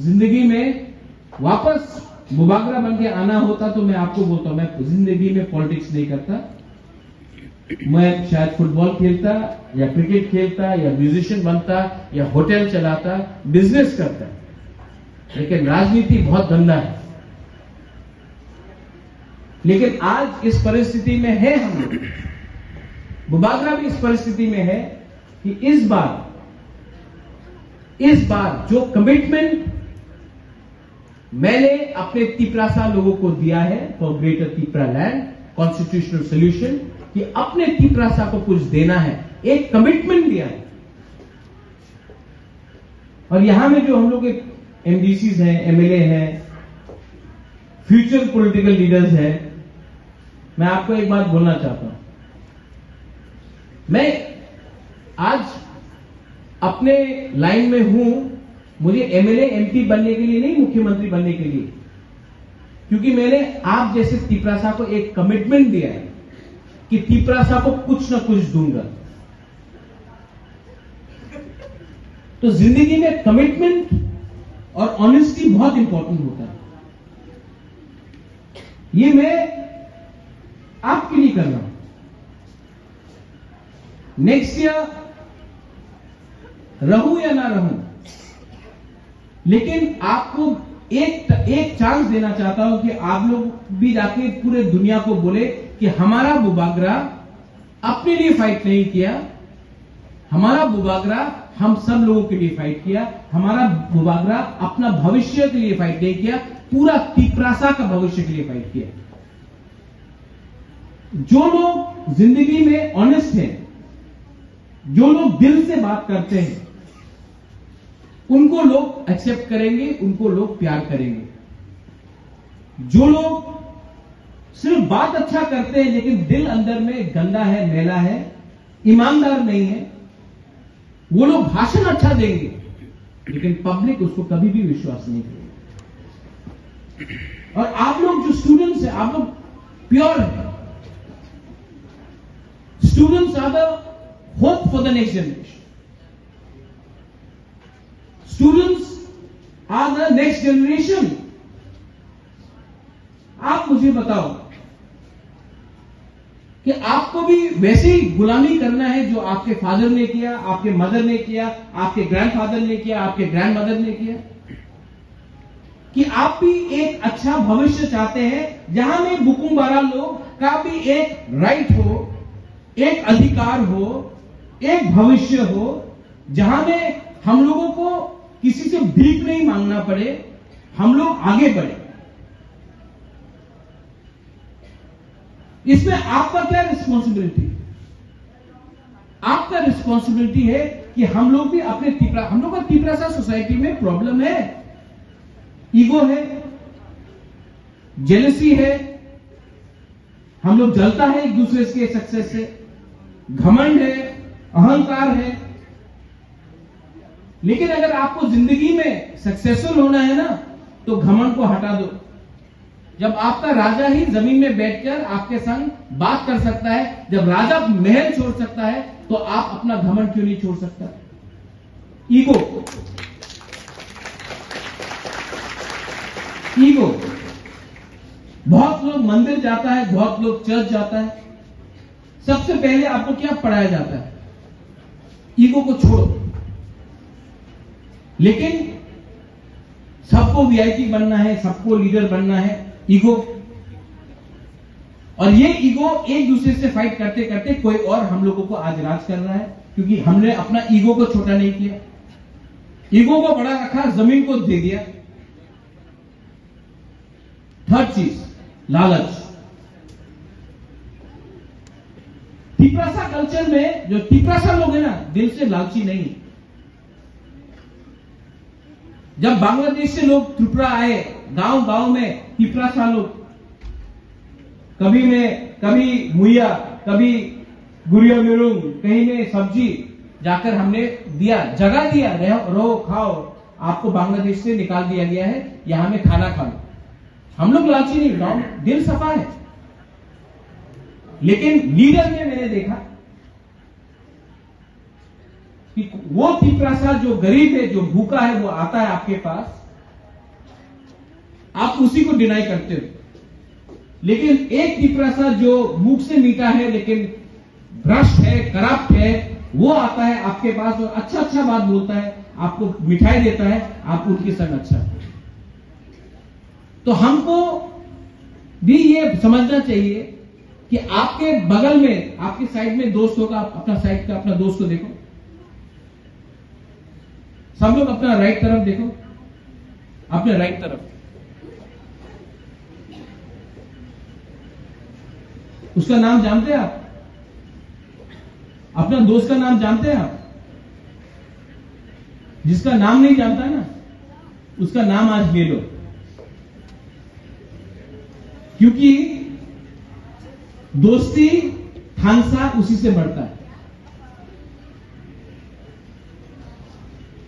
जिंदगी में वापस मुबागरा बन के आना होता तो मैं आपको बोलता हूं, मैं जिंदगी में पॉलिटिक्स नहीं करता। मैं शायद फुटबॉल खेलता या क्रिकेट खेलता या म्यूजिशियन बनता या होटल चलाता, बिजनेस करता, लेकिन राजनीति बहुत गंदा है। लेकिन आज इस परिस्थिति में है हम लोग, मुबागरा भी इस परिस्थिति में है कि इस बार जो कमिटमेंट मैंने अपने तिपरासा लोगों को दिया है for greater Tipra land constitutional solution, कि अपने तिपरासा को कुछ देना है, एक कमिटमेंट दिया है। और यहां में जो हम लोग एमडीसीज हैं, एमएलए हैं, फ्यूचर पॉलिटिकल लीडर्स हैं, मैं आपको एक बात बोलना चाहता हूं। मैं आज अपने लाइन में हूं, मुझे एमएलए एमपी बनने के लिए नहीं, मुख्यमंत्री बनने के लिए, क्योंकि मैंने आप जैसे तिपरासा को एक कमिटमेंट दिया है कि तिपरासा को कुछ ना कुछ दूंगा। तो जिंदगी में कमिटमेंट और ऑनेस्टी बहुत इंपॉर्टेंट होता है। ये मैं आपके लिए कर रहा हूं। नेक्स्ट ईयर रहूं या ना रहूं, लेकिन आपको एक चांस देना चाहता हूं कि आप लोग भी जाके पूरे दुनिया को बोले कि हमारा बुबागरा अपने लिए फाइट नहीं किया, हमारा बुबागरा हम सब लोगों के लिए फाइट किया, हमारा बुबागरा अपना भविष्य के लिए फाइट नहीं किया, पूरा तिपरासा का भविष्य के लिए फाइट किया। जो लोग जिंदगी में ऑनेस्ट हैं, जो लोग दिल से बात करते हैं, उनको लोग एक्सेप्ट करेंगे, उनको लोग प्यार करेंगे। जो लोग सिर्फ बात अच्छा करते हैं लेकिन दिल अंदर में गंदा है, मैला है, ईमानदार नहीं है, वो लोग भाषण अच्छा देंगे लेकिन पब्लिक उसको कभी भी विश्वास नहीं करेगी। और आप लोग जो स्टूडेंट्स हैं, आप लोग प्योर हैं। Students are the hope for the next generation. Students are the next generation. आप मुझे बताओ कि आपको भी वैसे ही गुलामी करना है जो आपके फादर ने किया, आपके मदर ने किया, आपके ग्रैंडफादर ने किया, आपके ग्रैंडमदर ने किया, कि आप भी एक अच्छा भविष्य चाहते हैं जहां में बुकुम्बारा लोग का भी एक राइट हो, एक अधिकार हो, एक भविष्य हो, जहां में हम लोगों को किसी से भीख नहीं मांगना पड़े, हम लोग आगे बढ़े। इसमें आपका क्या रिस्पॉन्सिबिलिटी? आपका रिस्पॉन्सिबिलिटी है कि हम लोग भी अपने हम लोग का तिपरासा सोसाइटी में प्रॉब्लम है, ईगो है, जेलसी है, हम लोग जलता है एक दूसरे के सक्सेस से, घमंड है, अहंकार है। लेकिन अगर आपको जिंदगी में सक्सेसफुल होना है ना, तो घमंड को हटा दो। जब आपका राजा ही जमीन में बैठकर आपके संग बात कर सकता है, जब राजा महल छोड़ सकता है, तो आप अपना घमंड क्यों नहीं छोड़ सकता? ईगो। बहुत लोग मंदिर जाता है, बहुत लोग चर्च जाता है, सबसे पहले आपको क्या पढ़ाया जाता है? ईगो को छोड़ो। लेकिन सबको वीआईपी बनना है, सबको लीडर बनना है, ईगो। और ये ईगो एक दूसरे से फाइट करते करते कोई और हम लोगों को आज राज कर रहा है, क्योंकि हमने अपना ईगो को छोटा नहीं किया, ईगो को बड़ा रखा, जमीन को दे दिया। थर्ड चीज, लालच। तिपरासा कल्चर में जो तिपरासा लोग हैं ना, दिल से लालची नहीं। जब बांग्लादेश से लोग त्रिपुरा आए, गांव गांव में तिपरासा लोग, कभी मुइया, कभी गुड़िया मिरुंग, कहीं में सब्जी जाकर हमने दिया, जगह दिया, रहो खाओ, आपको बांग्लादेश से निकाल दिया गया है, यहां में खाना खा लो। हम लोग लालची नहीं, दिल सफा है। लेकिन लीडर में मैंने देखा कि वो तिपरासा जो गरीब है, जो भूखा है, वो आता है आपके पास आप उसी को डिनाई करते हो। लेकिन एक तिपरासा जो मुख से मीठा है लेकिन भ्रष्ट है, करप्ट है, वो आता है आपके पास और अच्छा अच्छा बात बोलता है, आपको मिठाई देता है, आप उनके संग अच्छा। तो हमको भी ये समझना चाहिए कि आपके बगल में, आपके साइड में दोस्त होगा, आप अपना साइड का अपना दोस्त को देखो। सब लोग अपना राइट तरफ देखो, अपने राइट तरफ। उसका नाम जानते हैं आप? अपना दोस्त का नाम जानते हैं आप? जिसका नाम नहीं जानता ना, उसका नाम आज ले लो, क्योंकि दोस्ती थानसा उसी से बढ़ता है।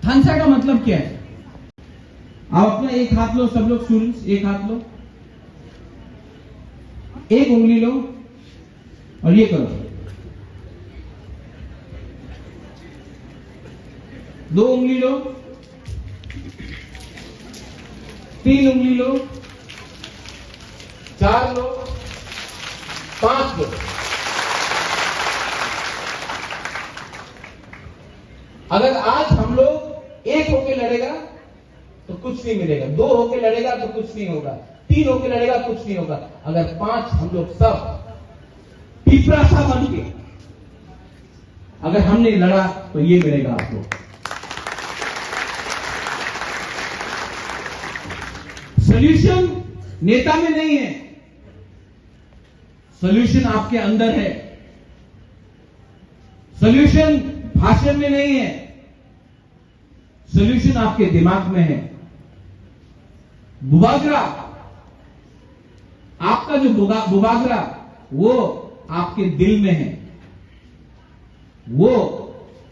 थानसा का मतलब क्या है? आप अपना एक हाथ लो, सब लोग स्टूडेंट्स एक हाथ लो, एक उंगली लो और ये करो, दो उंगली लो, तीन उंगली लो, चार लो, पांच लो। अगर आज हम लोग एक होके लड़ेगा तो कुछ नहीं मिलेगा, दो होके लड़ेगा तो कुछ नहीं होगा, तीन होके लड़ेगा कुछ नहीं होगा। अगर पांच हम लोग सब पिपरासा बन के अगर हमने लड़ा तो ये मिलेगा आपको। सॉल्यूशन नेता में नहीं है, सॉल्यूशन आपके अंदर है। सॉल्यूशन भाषण में नहीं है, सॉल्यूशन आपके दिमाग में है। बुबागरा, आपका जो बुबागरा वो आपके दिल में है, वो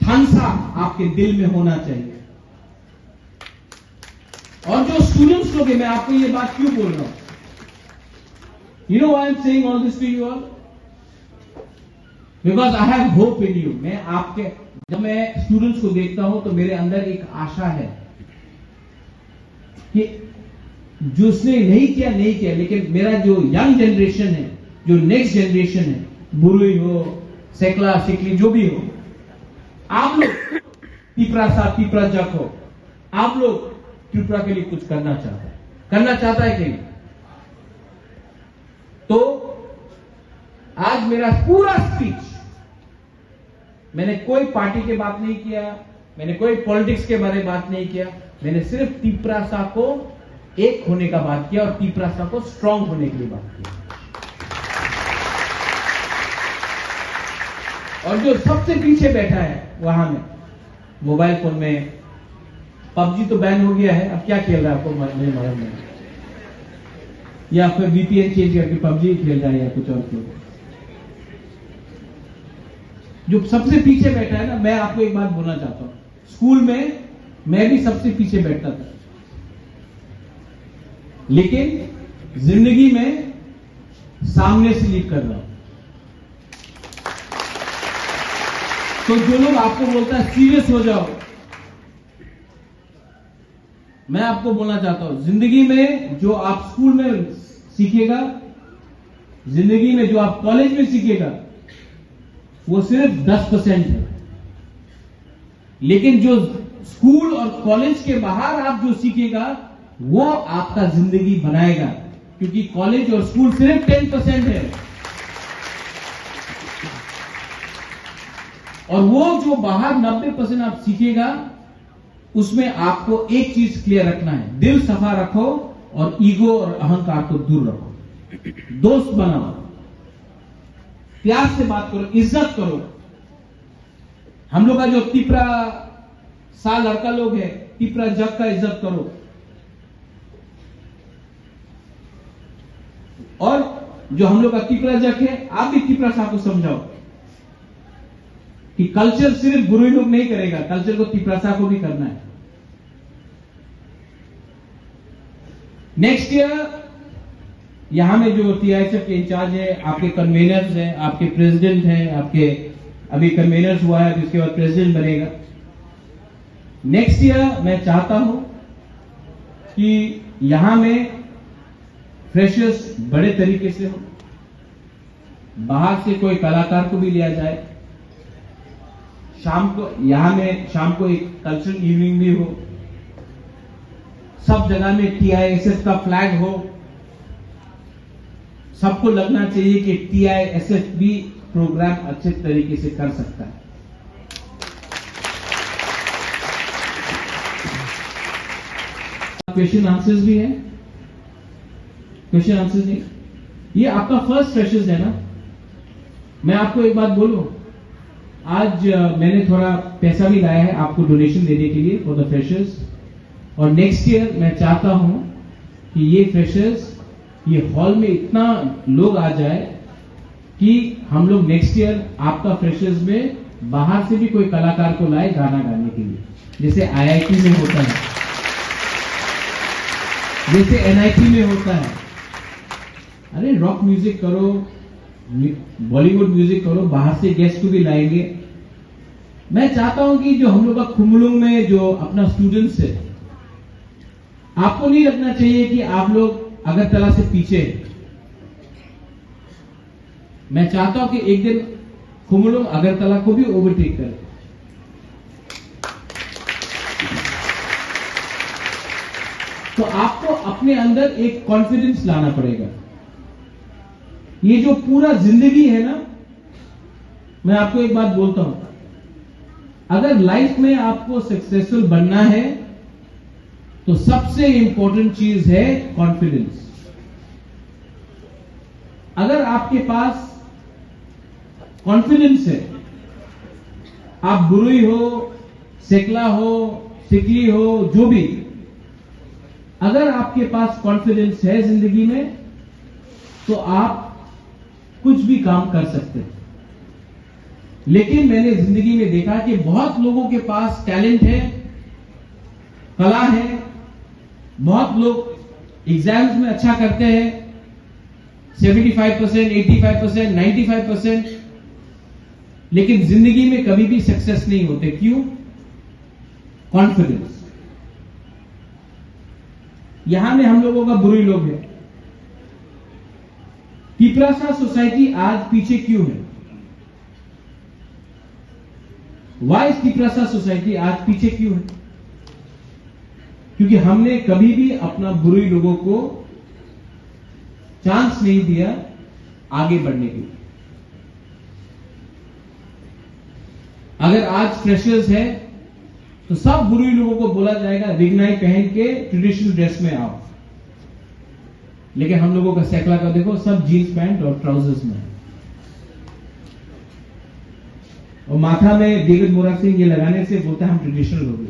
थानसा आपके दिल में होना चाहिए। और जो स्टूडेंट्स लोग हैं, मैं आपको ये बात क्यों बोल रहा हूं? You know why I'm saying all this to you all? Because I have hope in you. मैं आपके, जब मैं स्टूडेंट्स को देखता हूं तो मेरे अंदर एक आशा है कि जो उसने नहीं किया, लेकिन मेरा जो यंग जनरेशन है, जो नेक्स्ट जनरेशन है, बुरुई हो, सेकला सिकली जो भी हो, आप लोग तिपरा जक हो, आप लोग त्रिपुरा के लिए कुछ करना चाहता है कि नहीं? तो आज मेरा पूरा स्पीच, मैंने कोई पार्टी के बात नहीं किया, मैंने कोई पॉलिटिक्स के बारे में बात नहीं किया, मैंने सिर्फ तिपरासा को एक होने का बात किया और तिपरासा को स्ट्रांग होने के लिए बात किया। और जो सबसे पीछे बैठा है वहां में मोबाइल फोन में, पबजी तो बैन हो गया है, अब क्या खेल रहा है आपको नहीं मालूम है, या फिर वीपीएन चेंज करके पबजी खेल रहा है या कुछ और खेल। जो सबसे पीछे बैठा है ना, मैं आपको एक बात बोलना चाहता हूं, स्कूल में मैं भी सबसे पीछे बैठता था, लेकिन जिंदगी में सामने से लीड कर रहा हूं। तो जो लोग आपको बोलता है सीरियस हो जाओ, मैं आपको बोलना चाहता हूं, जिंदगी में जो आप स्कूल में सीखेगा, जिंदगी में जो आप कॉलेज में सीखेगा, वो सिर्फ 10% है। लेकिन जो स्कूल और कॉलेज के बाहर आप जो सीखेगा, वो आपका जिंदगी बनाएगा, क्योंकि कॉलेज और स्कूल सिर्फ 10% है। और वो जो बाहर 90% आप सीखेगा, उसमें आपको एक चीज क्लियर रखना है, दिल सफा रखो और ईगो और अहंकार को दूर रखो, दोस्त बनाओ, प्यार से बात करो, इज्जत करो। हम लोग का जो तिपरा सा लड़का लोग है, तिपरा जग का इज्जत करो। और जो हम लोग का तिपरा जग है, आप भी तिपरा सा को समझाओ कि कल्चर सिर्फ गुरु लोग नहीं करेगा, कल्चर को तिपरा सा को भी करना है। नेक्स्ट ईयर यहां में जो टीआईएसएफ के इंचार्ज है, आपके कन्वीनर्स हैं, आपके प्रेसिडेंट हैं, आपके अभी कन्वीनर्स हुआ है, इसके बाद प्रेसिडेंट बनेगा। नेक्स्ट ईयर मैं चाहता हूं कि यहां में फ्रेशर्स बड़े तरीके से हो, बाहर से कोई कलाकार को भी लिया जाए, शाम को शाम को एक कल्चरल इवनिंग भी हो, सब जगह में TISS का फ्लैग हो, सबको लगना चाहिए कि TISS भी प्रोग्राम अच्छे तरीके से कर सकता है। क्वेश्चन आंसर्स भी है, क्वेश्चन आंसर्स नहीं, ये आपका फर्स्ट फ्रेशर्स है ना। मैं आपको एक बात बोलूं, आज मैंने थोड़ा पैसा भी लाया है आपको डोनेशन देने के लिए फॉर द फ्रेशर्स, और नेक्स्ट ईयर मैं चाहता हूं कि ये फ्रेशर्स, ये हॉल में इतना लोग आ जाए कि हम लोग नेक्स्ट ईयर आपका फ्रेशर्स में बाहर से भी कोई कलाकार को लाए गाना गाने के लिए, जैसे IIT में होता है, जैसे NIT में होता है। अरे रॉक म्यूजिक करो, बॉलीवुड म्यूजिक करो, बाहर से गेस्ट को भी लाएंगे। मैं चाहता हूं कि जो हम लोग का खुमलुंग में जो अपना स्टूडेंट्स है, आपको नहीं लगना चाहिए कि आप लोग अगरतला से पीछे। मैं चाहता हूं कि एक दिन खुमलुंग अगरतला को भी ओवरटेक करे। तो आपको अपने अंदर एक कॉन्फिडेंस लाना पड़ेगा। ये जो पूरा जिंदगी है ना, मैं आपको एक बात बोलता हूं, अगर लाइफ में आपको सक्सेसफुल बनना है तो सबसे इंपॉर्टेंट चीज है कॉन्फिडेंस। अगर आपके पास कॉन्फिडेंस है, आप बुरुई हो, सेकला हो, सिकली हो, जो भी, अगर आपके पास कॉन्फिडेंस है जिंदगी में तो आप कुछ भी काम कर सकते हैं। लेकिन मैंने जिंदगी में देखा कि बहुत लोगों के पास टैलेंट है, कला है, बहुत लोग एग्जाम्स में अच्छा करते हैं, 75%, 85%, 95%, लेकिन जिंदगी में कभी भी सक्सेस नहीं होते। क्यों? कॉन्फिडेंस। यहां में हम लोगों का बुरी लोग है। पिपरासा सोसाइटी आज पीछे क्यों है? वाई पिपरासा सोसाइटी आज पीछे क्यों है? क्योंकि हमने कभी भी अपना बुरी लोगों को चांस नहीं दिया आगे बढ़ने के लिए। अगर आज फ्रेशर्स है तो सब बुरी लोगों को बोला जाएगा रिगनाई पहन के ट्रेडिशनल ड्रेस में आओ, लेकिन हम लोगों का सेकला का देखो, सब जीन्स पैंट और ट्राउजर्स में है, और माथा में डेविड मोरा सिंह ये लगाने से बोलते हैं हम ट्रेडिशनल हो गए।